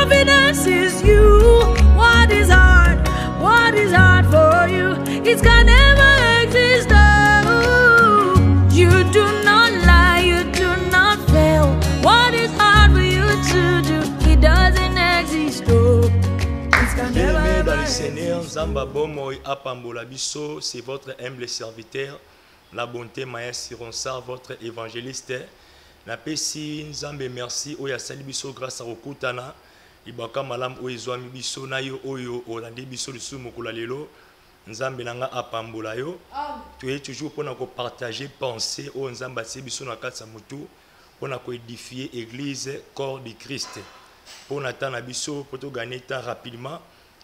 confidence is you. What is hard for you? It can never exist. Oh, you do not lie, you do not fail. What is hard for you to do? It doesn't exist. Oh, it can never Bien-aimés dans le exist. Seigneur, Nzamba Bomoy Apambola Biso, c'est votre humble serviteur, la bonté Maya Sironsar, votre évangéliste. Na pesi Nzambe merci oya sali biso grâce à Okutana, ibaka malam oizwami biso na yo oyo olandi biso lisu mokula lelo. Nzambe nanga apambola yo. Tu es toujours pour nous partager penser au Nzamba se biso na katsa mutu pour nous édifier église corps du Christ. Pour n'attendre biso pour tout gagner temps rapidement.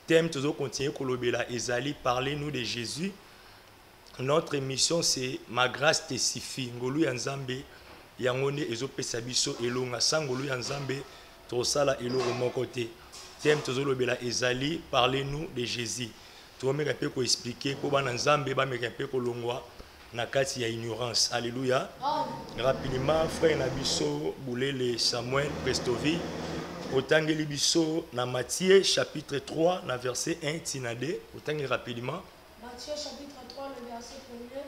Thème toujours continuer kolobela ezali, parlez-nous de Jésus. Notre émission c'est ma grâce te suffit. Ngolu ya Nzambe yangone ezopesa biso elonga sangolu ya Nzambe tosala eloko moko te. Thème toujours lobela ezali, parlez-nous de Jésus. Tu vas me expliquer pour bana Nzambe ba me kolongwa na kati ya ignorance. Alléluia. Rapidement frère na biso Boulele Samuel Prestovi otangeli biso na Matthieu chapitre 3 na verset 1 tina 2. Otangi rapidement. Matthieu chapitre 3 le verset 1er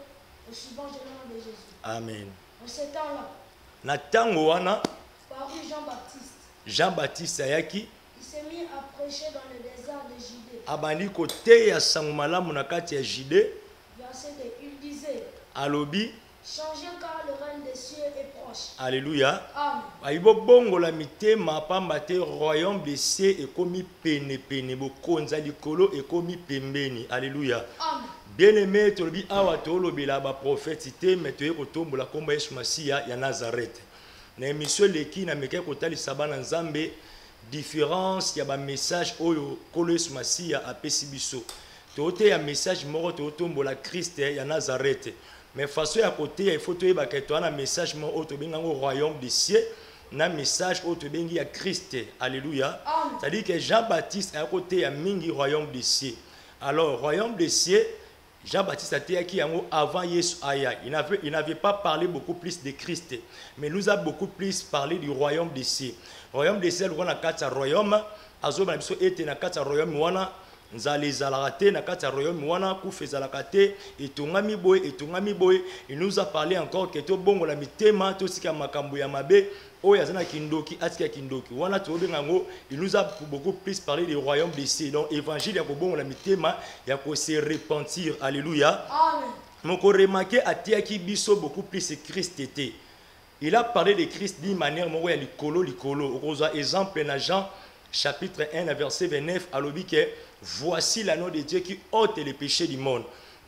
au suivant du nom de Jésus. Amen. En ce temps-là, Na tango wana parut Jean-Baptiste. Jean-Baptiste ayaki Il s'est mis à prêcher dans le désert de Judée. abandi kote ya sango malamu na kati ya Judée. Verset 2, il disait, Alobi changez car le règne des cieux est proche. Alléluia. Amen. Aibo bongo la mitema pamba te royaume des cieux ekomi pene pene bokonza likolo ekomi pembeni. Alléluia. Amen. Bien-aimé tolobi awa tolobela ba prophète te mais toye kotombola komba Yesu Masia ya Nazareth. Na émission leki na meke kotali sabana Nzambe différence ya ba message oyo kolo Yesu Masia apesi biso. Tote ya message moko totombola Christ ya Nazareth. Mais façon à côté il faut toye ba keto na message mo oyo tobenga au royaume des cieux na message oyo tobengi ya Christ. Alléluia. C'est-à-dire que Jean-Baptiste à côté ya mingi royaume des cieux. Alors royaume des cieux Jean-Baptiste a été avant Yesu Aya. Il n'avait pas parlé beaucoup plus de Christ, mais nous a beaucoup plus parlé du royaume des cieux. Royaume des cieux, on a quatre royaumes. Azoba na biso ete na quatre royaumes wana nzali zalakate na quatre royaumes wana kufe zalakate etongami boy. Il nous a parlé encore que to bongo la mitema to sika makambo ya mabe oya zana kindoki atika kindoki wana to bengango. Il nous a beaucoup plus parlé du royaume des cieux. Donc évangile ya ko bongo la mitema ya ko se repentir. Alléluia. Amen. Moko remarqué atiaki biso beaucoup plus Christ était. Il a parlé de Christ d'une manière moko ya likolo. Okoza exemple na Jean chapitre 1 verset 29 alobi que voici l'agneau de Dieu qui ôte les péchés du monde.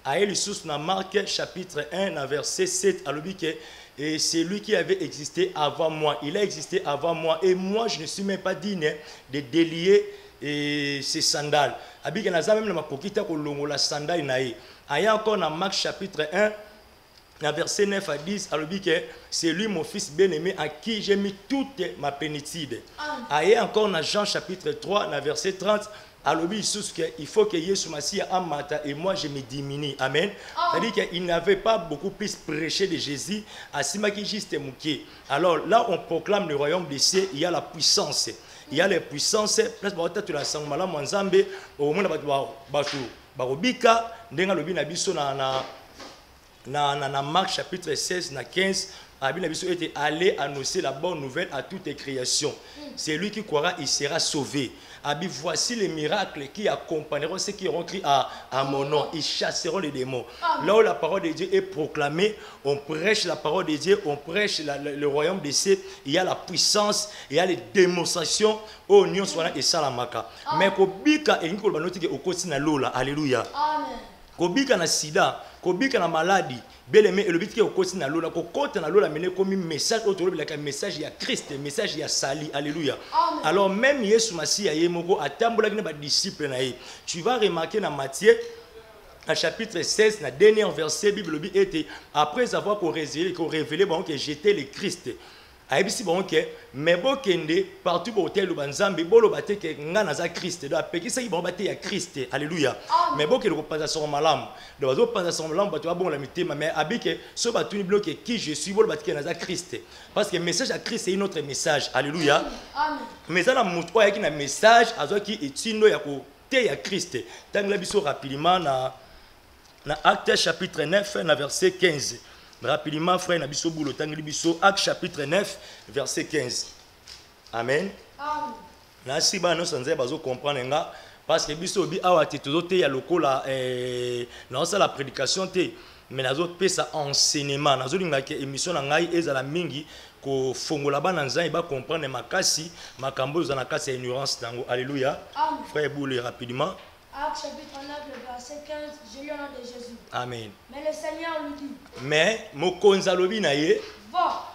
Aïe sous na Marc chapitre 1 verset 7 alobi que et c'est lui qui avait existé avant moi. Il a existé avant moi et moi je ne suis même pas digne de délier ses sandales. Abika naza même na makokita ko longola sandale nae. Aïe encore na Marc chapitre 1 verset 9 à 10, c'est lui mon fils bien-aimé à qui j'ai mis toute ma plénitude. Aïe encore dans Jean chapitre 3, verset 30, il faut que Jésus Messie amata et moi je me diminue. Amen. C'est-à-dire qu'il n'avait pas beaucoup plus prêché de Jésus, à Simaki juste mouké. Alors là on proclame le royaume des cieux, il y a la puissance. Il y a les puissances, plus tu la sang malam Nzambe, au monde batu barobika, ndenga lobi na biso na Marc chapitre 16 na 15 il était allé annoncer la bonne nouvelle à toute création. C'est lui qui croira, il sera sauvé. Voici les miracles qui accompagneront ceux qui auront crié à mon nom. Ils chasseront les démons. Là où la parole de Dieu est proclamée, on prêche la parole de Dieu, on prêche le royaume des cieux. Il y a la puissance, il y a les démonstrations. Oh, nous sommes et salamaka. Mais kobika et nikol banoti ke okosi na lola. Alléluia. Amen. Kobika na sida, kobika na maladie. Bien-aimé, et le but qui est au quotidien, la côte na lola mené comme un message autour de la message il y a Christ, message il y a Sali, alléluia. Amen. Alors même Yesu Masia yemoko atambola na ba disciple na ye. Tu vas remarquer dans Matthieu à chapitre 16, na dernier verset Bible était après avoir révélé bon que j'étais le Christ. ayebisi bango ke mais bokende partout botel banzambe boloba te ke nga naza Christ do apekisaki bango bate ya Christ. Alléluia. Mais bokende kopanza son malamu do bazopanza son malamu bato babongola mitema mais abike so batuni bloke qui je suis boloba te ke naza Christ parce que message à Christ c'est une autre message. Alléluia. Amen. Mais ça na mutu oyaki na message azoki etindo ya ko te ya Christ. Tangla biso rapidement na Actes chapitre 9 na verset 15. Rapidement, frère Nabiso Boulo, Tanglibiso, Actes chapitre 9, verset 15. Amen. Amen. Nasi ba no sanze bazo comprendre nga parce que biso bi awa te tozote ya lokola na ça la prédication te mais nazo pesa enseignement nazo linga ke émission na ngai ezala mingi ko fongola bana nzai ba comprendre makasi makambo za na kasi ya ignorance dango. Alléluia. Amen. Frère Boulé rapidement. Actes chapitre 9, le verset 15, je lis au nom de Jésus. Amen. Mais le Seigneur lui dit, Mais mokonza lobi na ye va,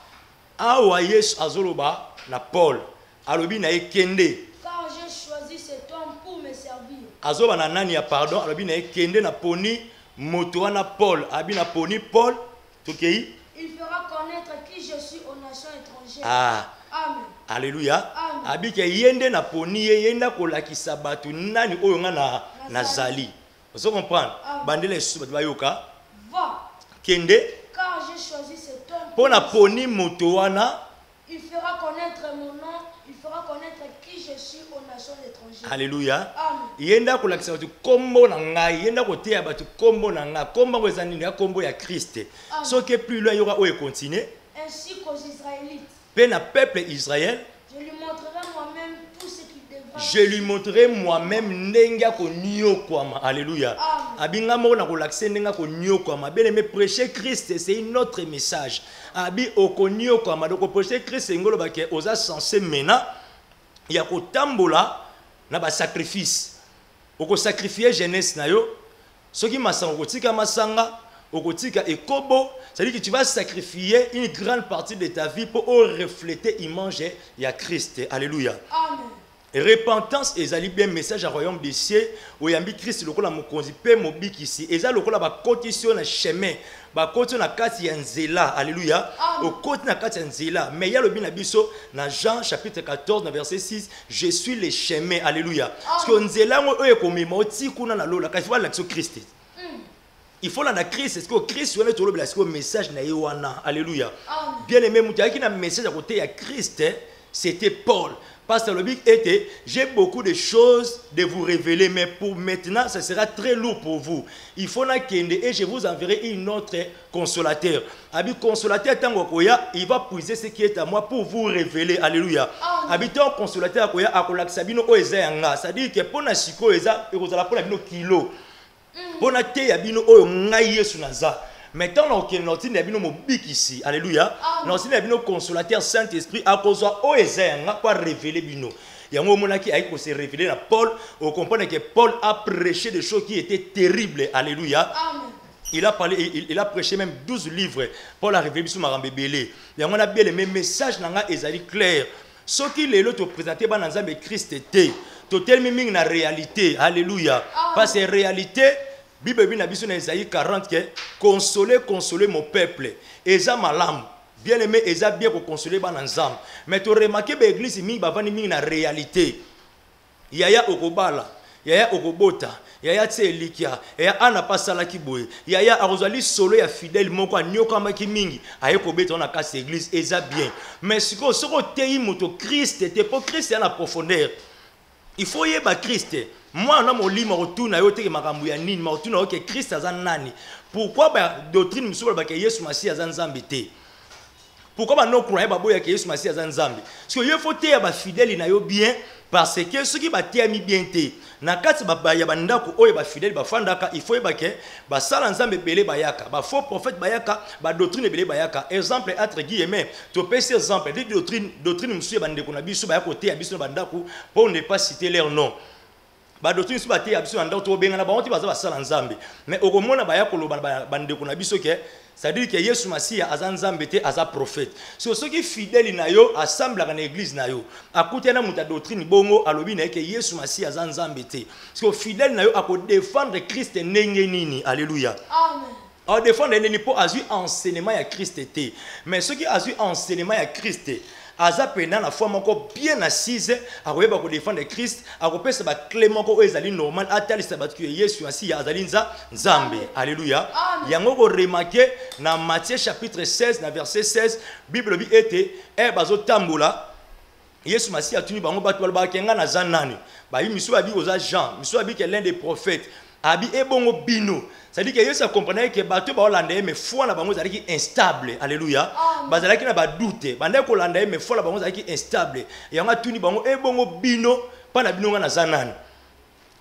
awa Yesu azoloba na Paul alobi na ye kende car j'ai choisi cet homme pour me servir. azoba na nani ya pardon alobi na ye kende na poni moto wana Paul abi na poni Paul tokei Il fera connaître qui je suis aux nations étrangères. ah Amen. Alléluia. Amen. Abi ke yende na poni ye yenda kolakisa batu nani oyo nga na zali. Vous comprenez? Bandele su batu bayoka Va, kende car j'ai choisi cet homme pour na poni moto wana. Il fera connaître mon nom, il fera connaître qui je suis aux nations étrangères. Alléluia. Amen. Yenda kolakisa batu kombo na ngai, yenda koteya batu kombo na nga, kombo ngo ezani ya kombo ya Christ. Soki plus loin yora oyo continue. Ainsi qu'aux Israélites. Pe na peuple Israël, Je lui montrerai moi-même tout ce qu'il devra. je lui montrerai moi-même nenga ko nyokwama. Alléluia. Amen. Abinga mo na kolakisa nenga ko nyokwama. Bien aimé, prêcher Christ c'est une autre message. Abi okonyo kwama donc prêcher Christ ngolo ba ke oza censé mena ya ko tambola na ba sacrifice. Oko sacrifier jeunesse na yo. Soki masanga kotika masanga okotika ekobo, c'est-à-dire que tu vas sacrifier une grande partie de ta vie pour refléter l'image de Christ. Alléluia. Amen. Repentance ezali bien message à royaume des cieux où yambi Christ lokola mokonzi pe mobiki ici eza lokola ba kotisi na chemin ba koti na kati ya nzela. Alléluia. Au koti na kati ya nzela mais ya lobi na biso na Jean chapitre 14 na verset 6 je suis le chemin. Alléluia. Parce que nzela ngo oyo komema oti kuna na lola kasi wala sur Christ. Il faut la Christ, est-ce que Christ est le message na yewana. Alléluia. Bien aimé, qui a un message à côté à Christ, c'était Paul. Parce que le but était, j'ai beaucoup de choses de vous révéler, mais pour maintenant, ça sera très lourd pour vous. Il faut la kende et je vous enverrai une autre consolateur. Abi consolateur tango koya, il va puiser ce qui est à moi pour vous révéler. Alléluia. Habitant consolateur koya akolak sabino oezanga, c'est-à-dire que pour na siko eza, et vous allez pour la bino kilo. Pona te ya bino oyo ngai Yesu naza. Maintenant na okene notine ya bino mobiki ici. Alléluia. Notine ya bino consolateur Saint-Esprit akozwa o ezanga kwa révéler bino. Yango monaki aiko se révéler na Paul, on comprend que Paul a prêché des choses qui étaient terribles. Alléluia. Amen. Il a parlé, il a prêché même 12 livres. Paul a révélé sur Marambe Belé. Yango na bien le même message nanga ezali clair. Ce qui les autres présenté ba nzambe Christ était totalement ming na réalité. Alléluia. Parce que réalité Bible bina biso na Isaïe 40 que consoler mon peuple. Eza malam. Bien aimé eza bien ko consoler ba nzambe. Mais to remarquer ba église mingi ba vani mingi na réalité. Yaya okobala, yaya okobota, yaya tselikia, yaya ana pasala kiboye. Yaya arozali solo ya fidèle moko nyoka maki mingi. Aye ko beta na kasi église eza bien. Mais siko soko tei moto Christ était pour Christ en profondeur. Il faut y avoir Christ. Moi, on a mon lit, retourne à yote makambu ya nini, retourne à que Christ a nani. Pourquoi ba doctrine musuba ba que Yesu Masi a nzambe? Pourquoi ba no croire ba boya que Yesu Masi a nzambe? Parce que il faut te ba fidèle na yo bien parce que ceux qui ba te ami bien te. Na kati ba ya bandako oyo ba fidèle ba fandaka, il faut ba que ba sala nzambe belé ba yaka, ba faux prophète ba yaka, ba doctrine belé ba yaka. Exemple entre guillemets, to pèse exemple, des doctrine musuba bande ko na biso ba côté ya biso bandako pour ne pas citer leur nom. Ba doctrine su bati abiso anda to benga na ba onti baza basala nzambe mais okomona ba yakolo bande ko na biso ke ça dit que Yesu Masia aza nzambe te aza prophète so ceux qui fidèle na yo assemble na église na yo akutena muta doctrine bongo alobi na ke Yesu Masia aza nzambe te parce que fidèle na yo ako défendre Christ ndenge nini. Alléluia. Amen. Alors défendre n'est pas à enseignement à Christ était, mais ceux qui a enseignement à Christ aza pendant la foi encore bien assise à koyeba ko défendre Christ à kopesa ba clément ko ezali normal atali sabat que Yesu asi ya azali nzambe. Alléluia. Yango ko remarquer dans Matthieu chapitre 16 na verset 16 Bible bi était bazo tambola Yesu masi atuni bango batu ba kenga na zanani ba yi misu abi oza Jean misu abi que l'un des prophètes abi ebongo bino. C'est-à-dire que Yesu comprenait que bato ba hollandais mais foi na bango zalaki instable. Alléluia. Bazalaki na ba doute bande ko hollandais mais foi na bango zalaki instable. Yanga tuni bango ebongo bino pa na bino na zanani.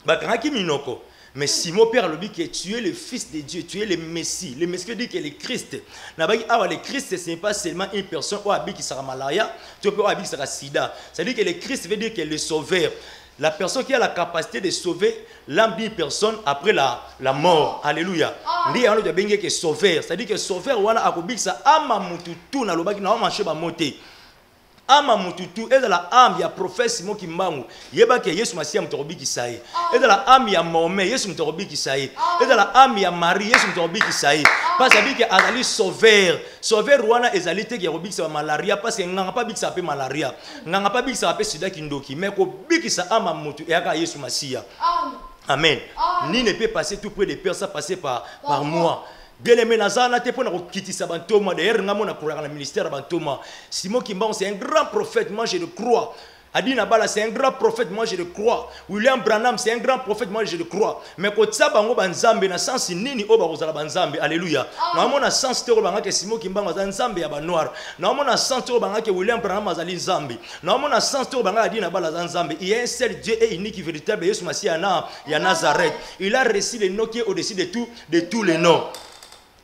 Ba kangaki minoko. Mais Simon Père le dit que tu es le Fils de Dieu, tu es le Messie. Le Messie dit que le Christ. Le Christ, ce n'est pas seulement une personne qui sera malaria, tu peux qui sera sida. C'est-à-dire que le Christ veut dire que le Sauveur. La personne qui a la capacité de sauver l'âme d'une personne après la mort. Alléluia. C'est-à-dire que Sauveur, ama mututu ezala âme ya prophète Simon Kimbangu yeba ke Yesu Masia mtorobi kisaye ezala âme ya Mahomet Yesu mtorobi kisaye ezala âme ya Marie Yesu mtorobi kisaye parce que azali sauveur wana ezali te ke robikisa malaria parce que nganga pa bikisa pe malaria nganga pa bikisa pe sida kindoki mais ko bikisa ama mutu yaka Yesu Masia. Amen. Ni ne peut passer tout près des personnes passer par moi. Bien aimé, Nazana, tu peux quitter ça, Bantoma. D'ailleurs, nous avons un ministère Bantoma. Simon Kimban, c'est un grand prophète, moi je le crois. Adi Nabala, c'est un grand prophète, moi je le crois. William Branham, c'est un grand prophète, moi je le crois. Mais quand ça, Bango Banzambe, na sens nini oba rozala Banzambe, alléluia. Nous avons un sens théo banga que Simon Kimban a Nzambe ya Banoir. Nous avons un sens théo banga que William Branham a Nzambe. Nous avons un sens théo banga Adi Nabala Nzambe. Il y a un seul Dieu et unique véritable, Yesu Masia ya Nazareth. Il a reçu le nom qui est au-dessus de tous les noms.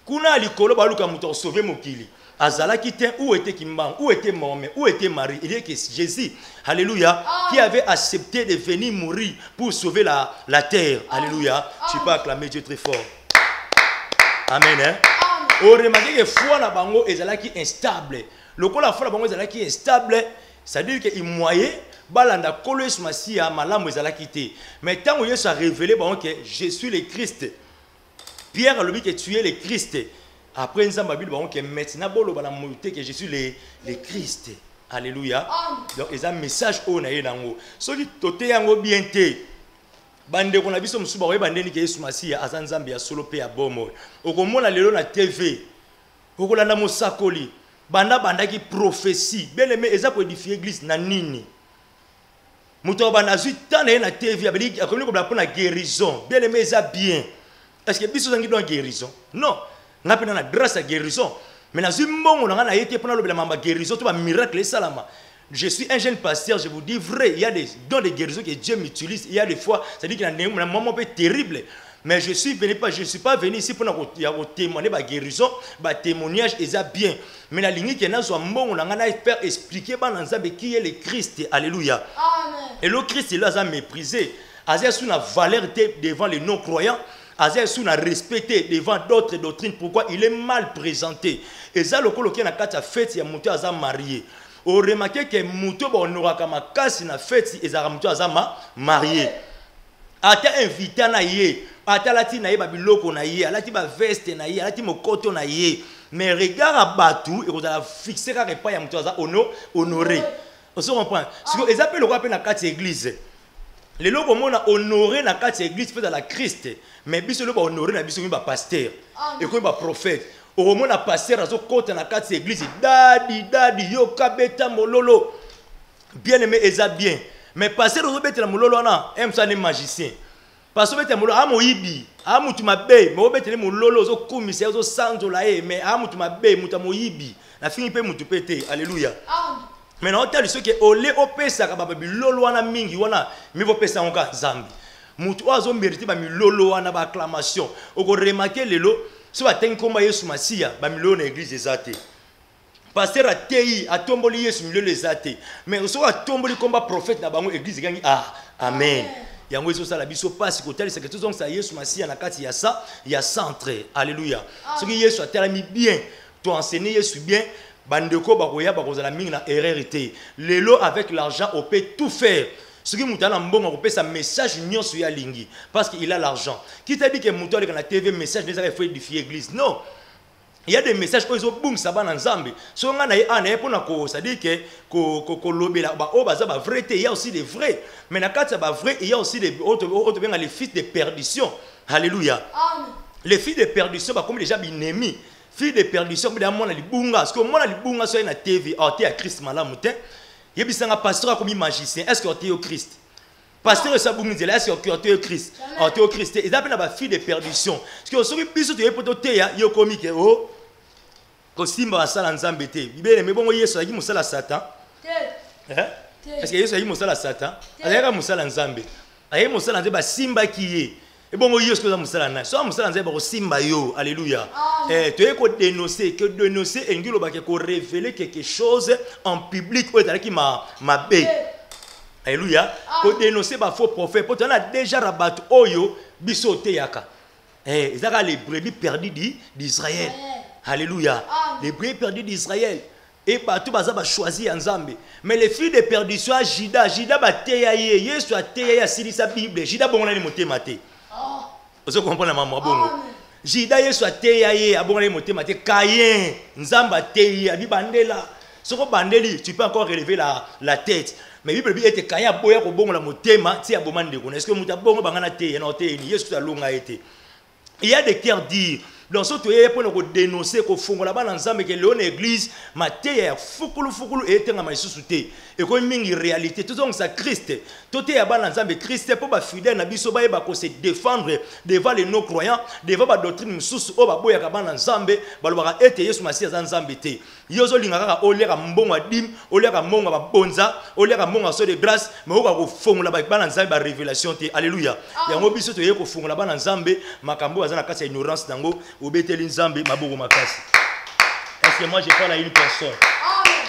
Kuna likolo baluka muto sauver mokili. Azala qui était où était Kimban, où était Mahomet, où était Marie. Il est que Jésus, alléluia, qui avait accepté de venir mourir pour sauver la terre. Alléluia. Tu peux acclamer Dieu très fort. Amen. Hein? On remarque que foi na bango ezala qui instable. Le ko la foi na bango ezala qui instable, ça veut dire que il moyen balanda kolo Yesu Masia malamu ezala qui té. Mais tant où Yesu a révélé bango que je suis le Christ. Pierre a dit que tu es le Christ. Après, nous avons dit que maintenant, que je suis le Christ. Alléluia. Donc, il y a un message au Naïdango. Ce qui est bien té. Bande qu'on a vu sur Moussouba, bande ni que Yesu Masia, Azanzambi, Solo Pe, Abomo. Au Komona, le na TV. Au Kolanda Mosakoli. Banda qui prophétie. Bien aimé, ils ont édifié l'église Nanini. Moutou Banazu, tant na TV, a connu comme la guérison. Bien aimé, ils ont bien. Est-ce que biso zangi doit guérison? Non. On a la grâce à guérison. Mais dans une bon on a été pendant le guérison, tout va miracle salama. Je suis un jeune pasteur, je vous dis vrai, il y a des dons de guérison que Dieu m'utilise, il y a des fois, c'est-à-dire qu'il y a un moment terrible. Mais je suis pas venu ici pour témoigner la guérison, le témoignage est bien. Mais la ligne qui est là, on a expliqué qui est le Christ. Alléluia. Et le Christ, il a méprisé. Il a une valeur devant les non-croyants. Azé a respecté devant d'autres doctrines. Pourquoi il est mal présenté? Et ça, le coloqué na kata fête, il y a Moutou Aza marié. On remarque que Moutou on aura comme casse na fête, et ça Moutou Aza marié. Ata invité na yé, ata lati na yé babiloko na yé, alati ba veste na yé, alati mokoto na yé. Mais regarde à Batou et vous allez fixer car pas ya Moutou Aza honoré. On se comprend. Ce que ils appellent le roi na kata église. Les gens qui ont honoré la carte église fait dans la Christ, mais ils ont honoré la biso ba pasteur et comme ba prophète. Au moment la pasteur azo côté la carte église, dadi yo kabeta mololo. Bien aimé eza bien. Mais pasteur azo beta mololo na, aime ça les magiciens. Pasteur beta mololo amoyibi, amutu mabe, mais obeta mololo zo kumisa zo sanzola mais amutu mabe, muta moyibi. La fini pe mutu pété. Alléluia. Maintenant, on a dit que olé opesa kababi lolo wana mingi wana mi vo pesa onka zambi. Mutu azo mérité ba mi lolo wana ba acclamation. Oko remarquer lelo so ba tenkomba Yesu Masia ba mi lolo na église ezate. Pasteur a tei a tomboli Yesu mi lolo ezate. Mais so a tomboli komba prophète na bango église gangi amen. Yango ezo sala biso pasi ko tali sekreto donc ça Yesu Masia na kati ya ça, ya centre. Alléluia. Ce que Yesu a tellement bien, tu enseigner Yesu bien. Bandeko bakoya bakozala mingi na erreur té. Lelo avec l'argent on peut tout faire. Ce qui m'a mbongo ko pesa message nyonso ya lingi parce qu'il a l'argent. Qui t'a dit que muto avec la TV message les a fait édifier l'église? Non. Il y a des messages qui sont boum ça va dans Zambie. Si on a un pour na ça dit que ko lobela ba o baza ba vrai, il y a aussi des vrais. Mais na kati ba vrai, il y a aussi des autres bien les fils de perdition. Alléluia. Amen. Les filles de perdition ba comme déjà binemi. Filles de perdition mais dans li bunga parce que moi li bunga sur na TV, ah tu à Christ malamu te. Yebisanga pasteur comme magicien. Est-ce que tu es au Christ? Pasteur ça bunga dit est-ce que tu es au Christ? Ah tu es au Christ. Ils appellent la fille de perdition. Parce que celui biso tu es pour te ya yo comique oh. Ko simba sala nzambe te. Bibele me bongo Yesu aki musala Satan. Est-ce que Yesu aki musala Satan? Ayaka musala nzambe. Aye musala nzambe ba simba kiye. Et bon Yesu ko musala na. So musala nzambe ba simba yo. Alléluia. Tu es ko dénoncer que dénoncer engilo ba ko révéler quelque chose en public ou ezalaki mabe. Alléluia. Ko dénoncer ba faux prophète. Pour on a déjà rabattu oyo biso te yaka. Ezaka les brebis perdues d'Israël. Alléluia. Les brebis perdus d'Israël. Et partout baza ba choisi Nzambe. Mais les filles de perdition à Jida ba teyaye, Yesu a teyaye sili sa Bible. Jida bongona ni motema te. Vous comprenez maman bongo. Jida Yesu a teyaye abongona ni motema te. Caïn, Nzamba teyaye abi bandela. Soko bandeli, tu peux encore relever la tête. Mais Bible dit que Caïn a boya ko bongo la motema, ti abomande ko. Est-ce que muta bongo bangana te na te ni Yesu ta longa été. Il y a des cœurs durs. Dans ce cas, il faut dénoncer que l'église a fukulu et et comme une réalité tout ça Christ tout est à Christ pour ba fidèle na biso ba se défendre devant les non croyants devant la doctrine sous o ba boya ka bana nzambe ba lobaka ete Yesu Masiya za nzambe te yozo lingaka oleka mbongo dim oleka monga ba bonza oleka monga so de grâce mais o ka ko fongola ba bana nzambe ba révélation te alléluia yango biso to ye ko fongola bana nzambe makambo azana kati ya ignorance nango obeteli nzambe maboko makasi. Est-ce que moi je parle à une personne?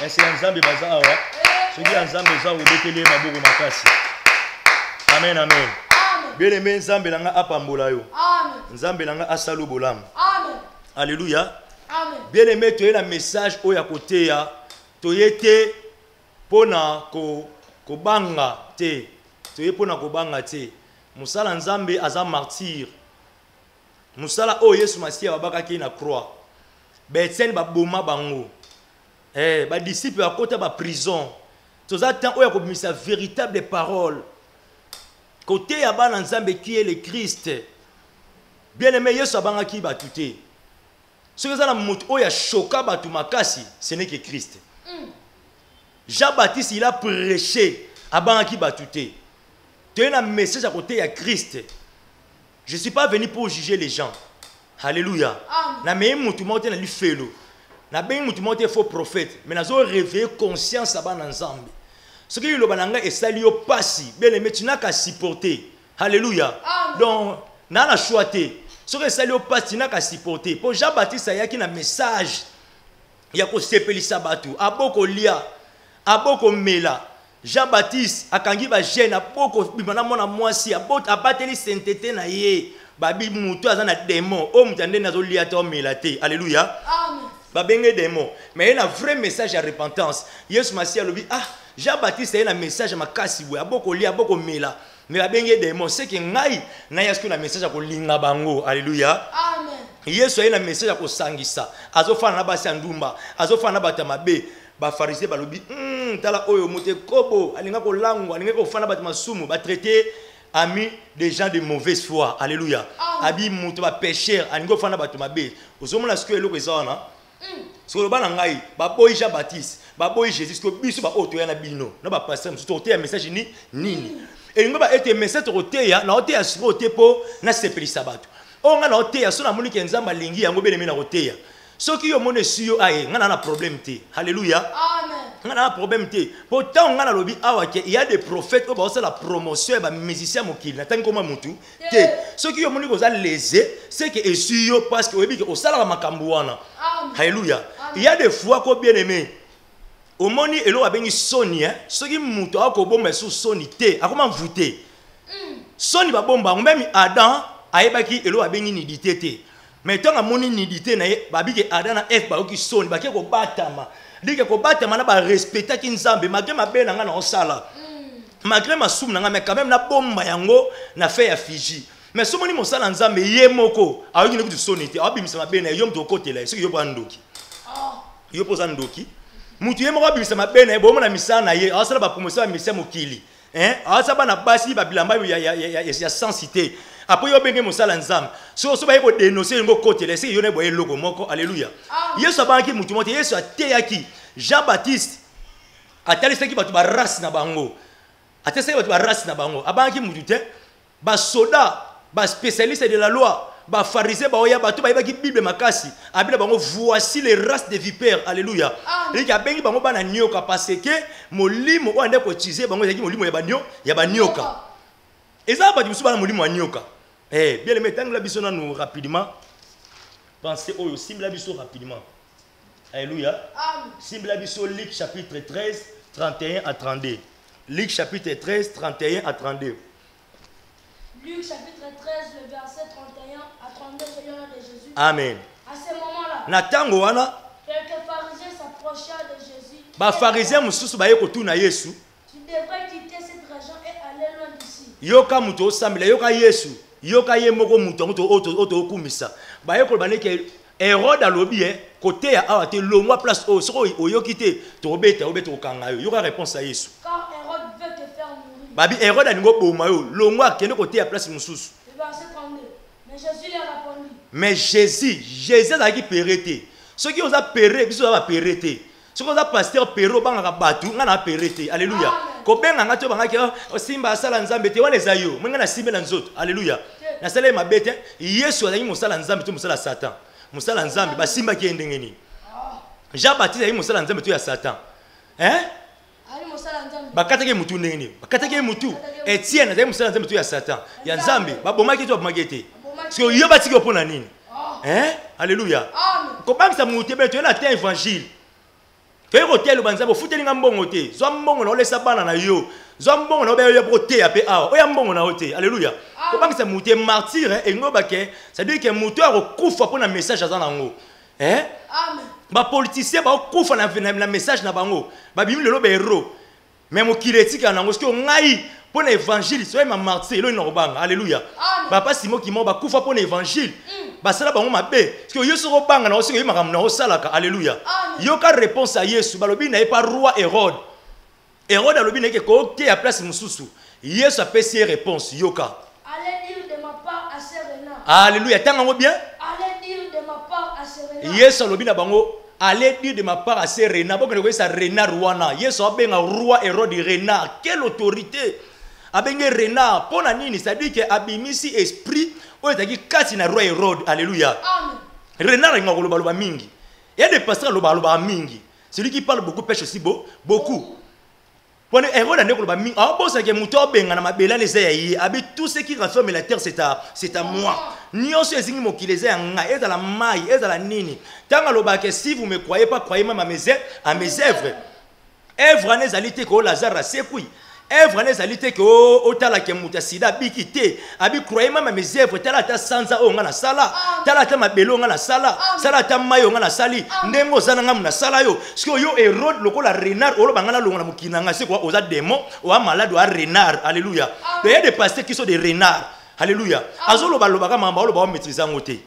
Est-ce que nzambe baza awa? Ce qui nzambe za obeteli maboko makasi. Amen amen. Bien aimé nzambe langa apambola yo. Amen. Nzambe langa asalo bolam. Amen. Alléluia. Amen. Bien aimé tu es un message au ya côté ya toyete pona ko banga te. Toyete pona ko banga te. Musala nzambe aza martyr. Musala o Yesu Masiya babakaki na croix. Betsen ba boma bango. Ba disciple ba kota ba prison. Toza temps o ya ko misa véritable parole. Côté ya bana nzambe qui est le Christ. Bien aimé Yesu abangaki ba tuté. Ce que ça la moto o ya choka ba makasi, ce n'est que Christ. Jean-Baptiste il a prêché abangaki ba tuté. Tu as un message à côté à Christ. Je ne suis pas venu pour juger les gens. Alléluia. Na me mutu monte na li felo. Na be mutu monte faux prophète, mais na zo réveiller conscience aba na nzambe. Ce que le bananga et sali yo pasi, bien aimé tu n'as qu'à supporter. Alléluia. Donc na la choité. Ce que sali yo pasi tu n'as qu'à supporter. Pour Jean-Baptiste ça y a qui na message. Ya ko sepelisa batu, aboko lia, aboko mela. Jean-Baptiste akangi ba jeune aboko bimana mona mwasi abateli sainteté na ye babi mutu azana démon o mutande nazo lia to melate alléluia amen babenge démon mais il y a un vrai message à repentance. Yesu Masiya lobi Jean-Baptiste a un message makasi boya aboko lia aboko mela mais babenge démon c'est que ngai na yasko na message ko linga bango alléluia amen Yesu a un message ko sangisa azofana na basi ndumba azofana na batamabe ba pharisien balobi tala oyo mote kobo alinga ko langwa alinga ko fana bat masumu ba traiter amis des gens de mauvaise foi alléluia abi moto ba pécheur alinga ko fana bat mabe ozomona ce que eloko ezana so bana ngai ba boy Jean-Baptiste ba boy Jésus ko biso ba oto ya na bino na ba pasteur muto te message ni nini elinga ba ete message rote ya na ote ya rote po na sepelisa bato o nga na ote ya so na moni ke nzamba lingi yango bele na rote ya ce qui est mon essuie, on a un problème. Alléluia. Amen. On a un problème. Pourtant, on a lobby. Il y a des prophètes qui ont la promotion des musiciens. Ce qui est mon lésé, c'est que essuie parce que au salaire makambouana. Alléluia. Il y a des fois qu'on bien aimé. Au moni elo abengi soni ce qui muto akobomba sous soni te akoma voûter. Soni ba bomba même Adam ayebaki elo abengi nidité te. Mais tant que mon nidité na babi ke Adana F ba oki soni ba ke ko batama dike ko batama na ba respecter ki nzambe magema be na nga na osala malgré ma soum nanga mais quand même na bomba yango na fait ya Fiji mais somo ni mosala nzambe ye moko ayoki ne kutu sonité abimisa mabene yo mto kotela soki yo bandoki yo poza ndoki mutu ye moko abimisa mabene bo mona misana na ye asala ba promotion ya misa mokili asala bana basi ba bilamba ya sensité après yo benge mosala nzambe so ba yebo dénoncer ngo kotela soki yo ne boye logo moko alléluia yesu abanki mutu mote yesu ateyaki Jean-Baptiste atalisaki batu ba race na bango atesaki batu ba race na bango abanki mutu te ba soda ba spécialiste de la loi ba pharisé ba oya batu ba yebaki bible makasi abila bango voici les races de vipères alléluia et ki abengi bango bana nyoka parce que molimo o ande ko utiliser bango yaki molimo ya ba nyoka eza ba dimusu bana molimo ya nyoka bien aimé tango la biso na nous rapidement pensez oyo simba la biso rapidement alléluia simba la biso Luc chapitre 13 31 à 32 Luc chapitre 13 31 à 32 Luc chapitre 13, le verset 31 à 32, Seigneur de Jésus. Amen. À ce moment-là, natango wana quelques pharisiens s'approchèrent de Jésus. ba pharisiens mususu baye kotuna Yesu Tu devrais quitter cette région et aller loin d'ici. yoka muto osambela yoka Yesu yoka ye moko muto oto okumisa baye ko baneke Hérode alobi côté ya awa te longwa place o soko oyoki te to obeta okanga yo yoka réponse à Yesu Car Hérode veut te faire mourir. babi Hérode aningo boma yo longwa kende côté ya place mususu. Le verset 32. Mais Jésus leur répondit. Mais Jésus a qui pérété. Ceux qui ont péré, ils ont pérété. Ceux qui ont pasteur péro, banga batu, ngana pérété. Alléluia. Ko benga ngato banga ki simba sala nzambe te wana zayo. Mwenga na simbe na nzoto. Alléluia. Na sala ma bete, Yesu azangi mosala nzambe to mosala Satan. Mosala nzambe ba simba ki endengeni. Jean-Baptiste azangi mosala nzambe to ya Satan. Ali mosala nzambe. Bakatake mutu ndengeni. Bakatake mutu. Etienne azangi mosala nzambe to ya Satan. Ya nzambe ba bomaki to ba magete. Parce que yo batiki opona nini? Alléluia. Comment ça monte ben tu es na te évangile. Tu es hôtel banzambo futeli nga mbongo te. Zo mbongo na olesa bana na yo. Zo mbongo na obeyo bote ape awa. Oya mbongo na hote. Alléluia. Comment ça monte martyr et ngobake, ça dit que moteur okufa pona message azana ngo. Amen. Ba politicien ba okufa na message na bango. Ba bimi lelo be héros. Mais mo kiretika na ngo ski ngai pour l'évangile, c'est ma martyr, alléluia. Papa Simon qui m'a ba kufa pour l'évangile. Ba sala ba ngoma be, parce que Yesu ro banga na osi ko yima na osalaka, alléluia. Yoka réponse à Yesu, ba lobi na pas roi Hérode. Hérode a lobi na ke ko te à place mususu. Yesu a payé réponse yoka. Allez dire de ma part à Serena. Alléluia, tango bien? Allez dire de ma part à Serena. Yesu lobi na bango allez dire de ma part à Serena, bon que ça renard wana. Yesu a ben roi Hérode renard. Quelle autorité! Abenge renard pona nini ça dit que abimisi esprit o etaki kati na roi Hérode alléluia renard ngakolo baloba mingi il y a des pasteurs baloba mingi celui qui parle beaucoup pêche aussi beaucoup pona Hérode ndeko loba mingi ah bon c'est que muto benga na mabela les ayi abi tout ce qui rassemble la terre c'est à moi nyonso ezingi mokileze nga ezala mai ezala nini tanga loba que si vous me croyez pas croyez même à mes œuvres œuvre nezalité ko Lazare sekui œuvre les alités que au tala ke muta sida bikité abi croyez même mes œuvres tala ta sanza o ngana sala tala ta mabelo ngana sala sala ta mayo ngana sali ndengo zana ngam na sala yo siko yo Hérode lokola renard o lo bangana lo ngana mukinanga c'est quoi oza démon o malade o renard alléluia il y a des pasteurs qui sont des renards alléluia azolo baloba kama mamba o lo ba maîtriser ngoté.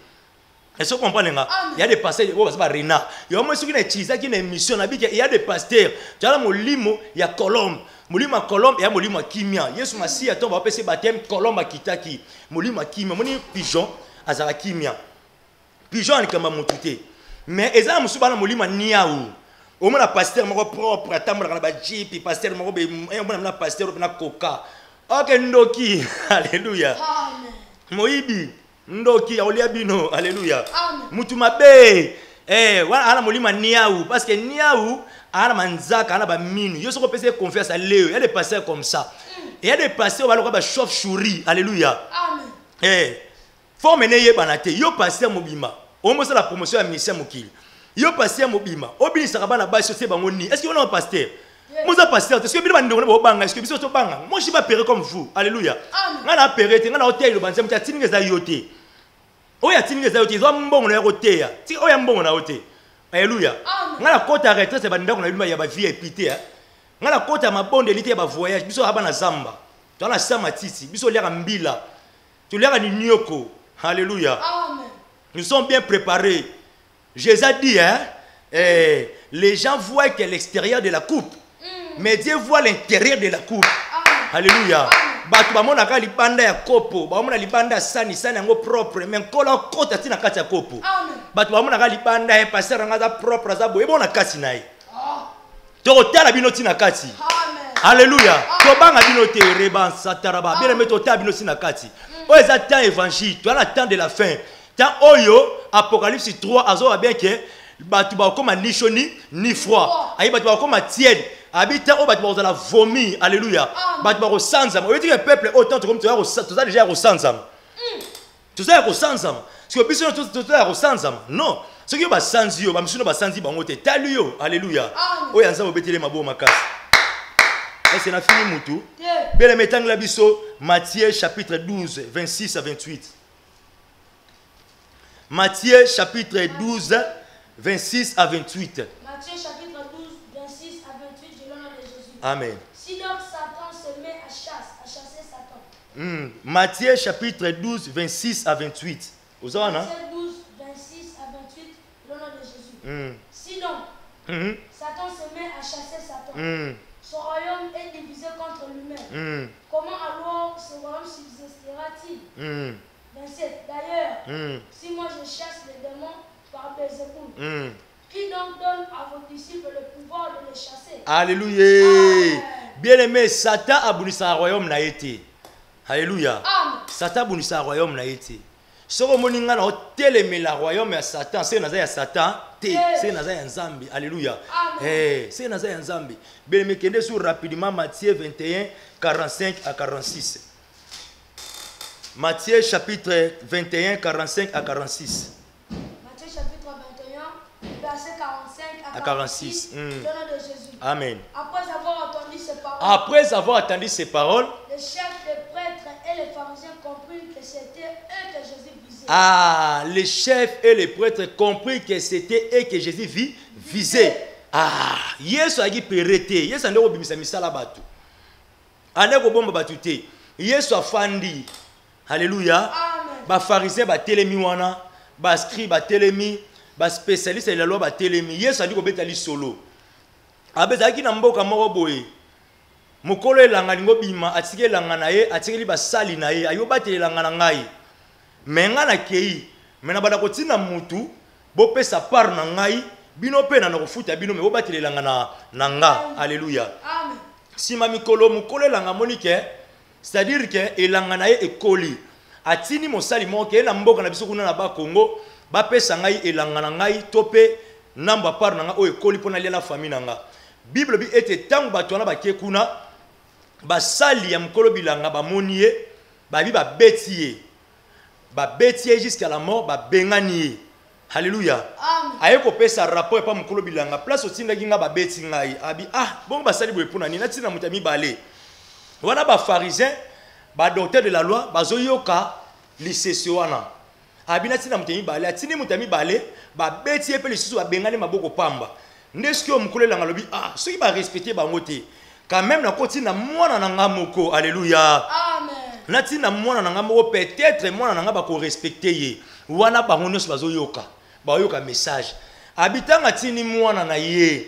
Est-ce que vous comprenez? Il y a des pasteurs qui sont renards. Il y a des pasteurs qui ont une émission. Il y a des pasteurs. Tu as molimo, il y a Colombe. Molimo Colombe, il y a molimo Kimia. Yesu Masi attend va passer baptême Colombe Kitaki. Molimo Kimia, moni pigeon azara Kimia. Pigeon ni kama mutute. Mais ezala musuba na molimo niaou. Au moins la pasteur moko propre atambola kana ba jeep, pasteur moko be na pasteur na coca. OK ndoki. Alléluia. Amen. Moibi ndoki aulia bino alléluia mutu mabe wana ana molima niaou parce que niaou ana manzaka ana ba minu yo soko pese confiance à Léo il y a des pasteurs comme ça il y a des pasteurs ba ba chauve-souris alléluia amen faut mener yebanate yo pasteur mobima o mo la promotion ya ministère mokili yo pasteur mobima obini sakaba na ba société bango ni est-ce que on a un pasteur Moussa pasteur, est-ce que vous avez banga? Est-ce que vous avez banga? Moi je suis pas péré comme vous. Alléluia. On a péré, on a hôtel le banzem, tu as tingé za yoté. Oya tingé za yoté, zo mbongo na yoté ya. Ti oya mbongo na yoté. Alléluia. On a côté arrêté c'est banda on a eu ya ba VIP té. ngana kota mabonde lite ba voyage biso haba na zamba to na sama titi biso lera mbila to lera ni nyoko. Alléluia. Amen. Nous sommes bien préparés. Jésus a dit les gens voient que l'extérieur de la coupe mais Dieu voit l'intérieur de la coupe. Alléluia. Batu bamona ka libanda ya kopo bamona libanda sani yango propre mais kola kota tina kati ya kopo. Batu bamona ka libanda e passer nga propre za boye bona kati nae. To tala bino tina kati. Alléluia. To banga bino te reba sataraba bien metto ta bino tina kati. O eza temps évangile, tu as le temps de la fin. Temps oyo Apocalypse 3 azo bien que batu ba koma ni choni ni froid. Ayi batu ba koma tiède. Habita au batu ba la vomi. Alléluia. Batu ba sanzam. On dit que le peuple autant comme tu as déjà sanzam. Tu sais sanzam. Ce que biso tu as sanzam. Non. Ce qui ba sanzio, ba msuno ba sanzi ba ngote talio. Alléluia. Oya nzambo betele mabo makasi. Et c'est la fini moutou. Bien mettant la biso Matthieu chapitre 12 26 à 28. Matthieu chapitre 12 26 à 28. Matthieu chapitre 12 26 à 28 de l'honneur de Jésus. Amen. Si donc Satan se met à chasser Satan. Matthieu chapitre 12 26 à 28. Matthieu 12 26 à 28 de l'honneur de Jésus. Si donc Satan se met à chasser Satan. Son royaume est divisé contre lui-même. Comment alors ce royaume subsistera-t-il? 27. D'ailleurs, si moi je chasse les démons par Belzéboul, qui donc donne à vos disciples le pouvoir de les chasser? Alléluia. Bien aimé, Satan a bouni sa royaume na été. Alléluia. Satan a bouni sa royaume na été. Ce que moninga na hotel la royaume ya Satan, c'est naza ya Satan, c'est naza ya Nzambi. Alléluia. C'est naza ya Nzambi. Bien aimé, kende sur rapidement Matthieu 21 45 à 46. Matthieu chapitre 21 45 à 46. Matthieu chapitre 21 verset 45 à 46. L'honneur de Jésus. Amen. Après avoir entendu ces paroles, les chefs des prêtres et les pharisiens comprirent que c'était eux que Jésus visait. Les chefs et les prêtres comprirent que c'était eux que Jésus visait. Yesu a dit pérété. Yesu a dit obimisa misala batu. Ane ko bomba batu te. Yesu a fandi. Alléluia. Ba pharisien ba telemi wana, ba scribe ba telemi, ba spécialiste de la loi ba telemi. Yesu a dit ko betali solo. Abezaki na mboka moko boye. Mukolo elanga lingo bima atike elanga na ye, atikeli basali na ye, ayo bateli elanga na ngai. Menga na kei, mena bada kotina mutu, bo pesa par na ngai, bino pe na kofuta bino me bo bateli elanga na nga. Alléluia. Amen. Sima mikolo mukolo elanga monike, c'est-à-dire que elanga na ye ekoli. Atini mosali moko na mboka na biso kuna na ba Congo, ba pesa ngai elanga na ngai tope namba par na nga o ekoli pona lia la famille na nga. Bible bi ete tangu batwana ba kekuna basali ya mkolo bilanga ba monie ba bi ba betiye jusqu'à la mort ba benganie. Alléluia. Amen. Aye ko pesa rapport pa mkolo bilanga place otinda kinga ba beti ngai abi bon basali boye pona ni natina mutami balé. Wana ba pharisien ba docteur de la loi bazoyoka lisesio wana. Abi natina mutami balé atini mutami balé ba betiye pe lisusu ba bengane maboko pamba. N'est-ce que mkolo langa lobi ceux qui va respecter ba ngote quand même na koti na mwana na nga moko. Alléluia. Amen. Nati na mwana na nga moko peut-être mwana na nga ba ko respecter ye wana ba ngono bazo yoka ba yoka message habitanga tini mwana na ye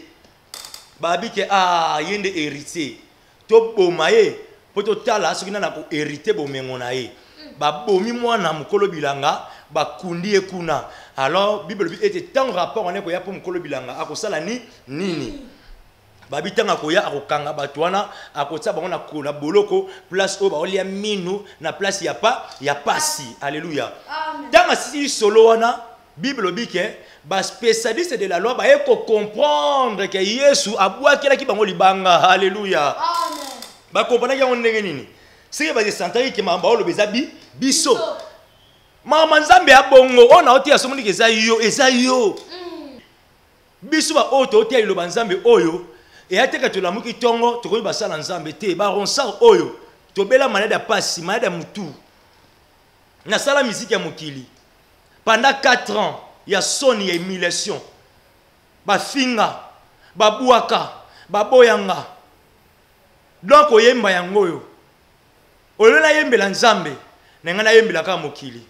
ba bike yende héritier to boma ye poto tala soki na ko hériter bomengo na ye ba bomi mwana mkolo bilanga ba kundi e kuna. Alors Bible bi était tant rapport on est ko ya pour mkolo bilanga akosala nini babitanga koya akokanga batwana akotsa bango na boloko place o ba olia minu na place ya pasi. Alléluia. Amen. Dans si solo wana Bible bike ba spécialiste de la loi ba eko comprendre que Yesu abwakela ki bango libanga. Alléluia. Amen. Ba comprendre ya ndenge nini c'est ba sentari ke mamba olo bezabi biso mama nzambe ya bongo ona oti ya somoni ke eza yo biso ba oto oti ya liloba nzambe oyo et ateka to lamuki tongo to ko basala nzambe te ba ronsar oyo to bela malade ya pasi malade ya mutu na sala musique ya mokili pendant 4 ans ya soni ya humiliation ba finga ba buaka ba boyanga Donc oyemba yango yo. Olela yembela nzambe, nengana yembela ka mokili.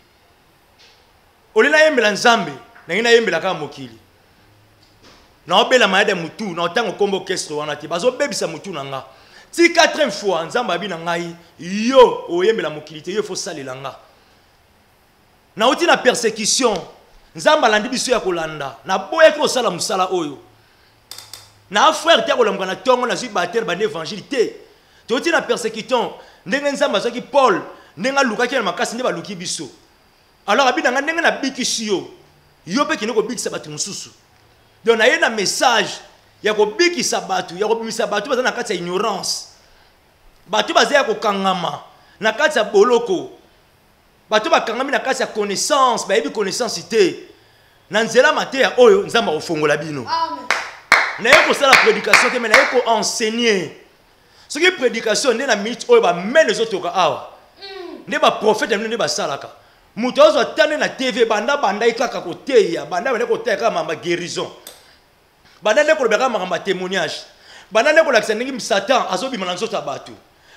Olela yembela nzambe, nengana yembela ka mokili. Na obela mayade mutu, na otango kombo orchestre wana te. Bazo bebisa mutu nanga. Si 4e fois nzamba abi na ngai, yo oyembela mokili te, yo faut salela nga. Na oti na persécution, nzamba landi biso ya kolanda. Na boya ki osala musala oyo. Na frère te kolamka na tongo na zui bater ba évangile te. Te oti na persécution, ndenge nzamba soki Paul, ndenga luka ki na makasi nde ba luki biso. Alors abi nanga ndenge na bikisi yo. Yo pe kinoko bikisa batu mususu. Donc na yena message ya ko bikisa batu, ya ko bimisa batu baza na kati ya ignorance. Batu baza ya ko kangama na kati ya boloko. Batu bakangami na kati ya connaissance, ba yebi connaissance te. Na nzela mateya oyo nzamba ofongola bino. Amen. Na yeko sala prédication te mais na yeko enseigner. Ce qui prédication nde na minute oyo ba mene zotoka awa. Nde ba prophète nde ba salaka. Muto ozo atane na TV banda ikaka koteya, banda koteya kama ma guérison. Banda ne kolobeka ma témoignage. Banda ne kolakisa ndenge Satan azobima na nzoto batu.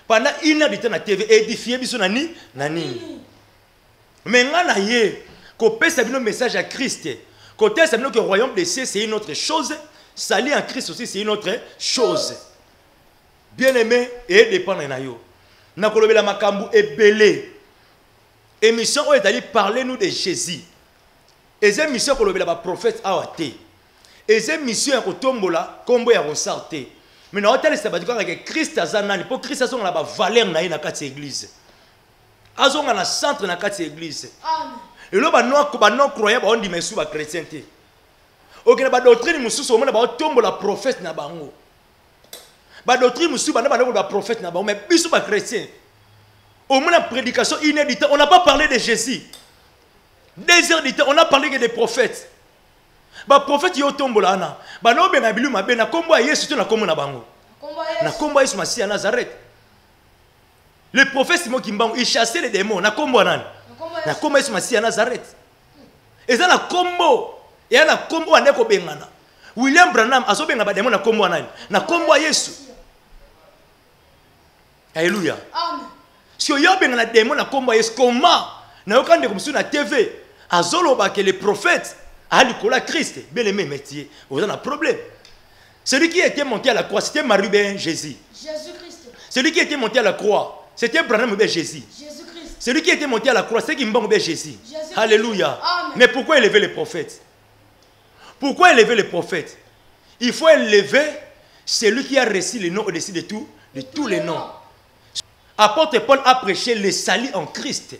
Pendant 1 heure de temps na TV édifier biso na nini? Mais ngana ye ko pesa bino message à Christ. Côté ça bino que le royaume des cieux c'est une autre chose, s'allier en Christ aussi c'est une autre chose. Bien-aimé et dépendre na yo. Na kolobela makambu ebele. Émission où est-allé parler nous de Jésus. Et ces missions kolobela ba prophète awate. Et ces missions ko tombola kombo ya ressorte. Mais na hôtel c'est pas que Christ azanani pour Christ azonga na ba valeur na ye na kati église. Azonga na centre na kati église. Amen. Et là ba non croyant ba on dit mesu ba chrétien te. Okena ba doctrine mususu o mona ba tombola prophète na bango. Ba doctrine mususu ba na ba prophète na bango mais biso ba chrétien. Au moins la prédication inédite, on n'a pas parlé de Jésus. 2 heures de temps, on a parlé que des prophètes. Ba prophète yo tombola na. Ba no be na bilu mabe na kombo ya Yesu to na kombo na bango. Na kombo ya Yesu Masia à Nazareth. Le prophète Simon Kimbango, il chassait les démons na kombo nani? Na kombo ya Yesu Masia à Nazareth. Et ça na kombo, et na kombo ande ko bengana. William Branham azobenga ba démons na kombo nani? Na kombo ya Yesu. Alléluia. Amen. Si vous avez un démon, comment na okande comme sur la TV, azoloba que les prophètes a Nicolas Christ, bien aimé métier, vous avez un problème. Celui qui était monté à la croix, c'était Marie ben Jésus. Jésus-Christ. Celui qui était monté à la croix, c'était Branham ben Jésus. Jésus-Christ. Celui qui était monté à la croix, c'était Kimbango ben Jésus. Alléluia. Amen. Mais pourquoi élever les prophètes? Pourquoi élever les prophètes? Il faut élever celui qui a reçu le nom au-dessus de tout, de tous les noms. Apôtre Paul a prêché le salut en Christ.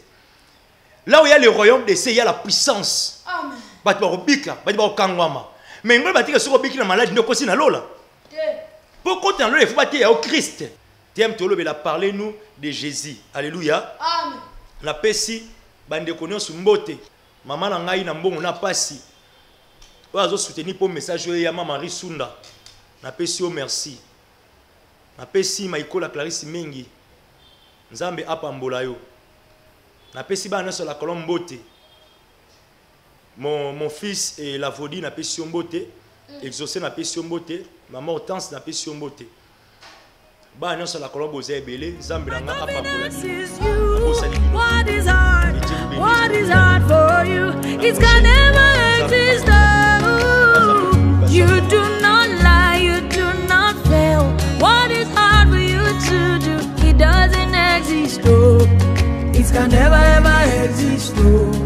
Là où il y a le royaume des cieux, il y a la puissance. Amen. Mais il y a des maladies qui sont là. Pourquoi tu as le fait au Christ? Parlez-nous de Jésus. Alléluia. Amen. La pesi, bande konyo sumbote. Maman na ngai na mbongo na pasi. Ozo soutenir pour message ya Maman Marie Sunda. Na pesi o merci. Na pesi maikola Clarisse Mengi. Nzambe apambola yo. Na pesi ba na sur la colombe mbote. Mon fils et la Vodi na pesi mbote. Exaucé na pesi mbote. Maman Hortense na pesi mbote. Ba na sur la colombe ozebele. Nzambe na nga apambola. What is hard? What is hard for you? It's gonna never exist. Oh, you do not lie, you do not fail. What is hard for you to do? It doesn't exist. Oh, it can never ever exist. Oh.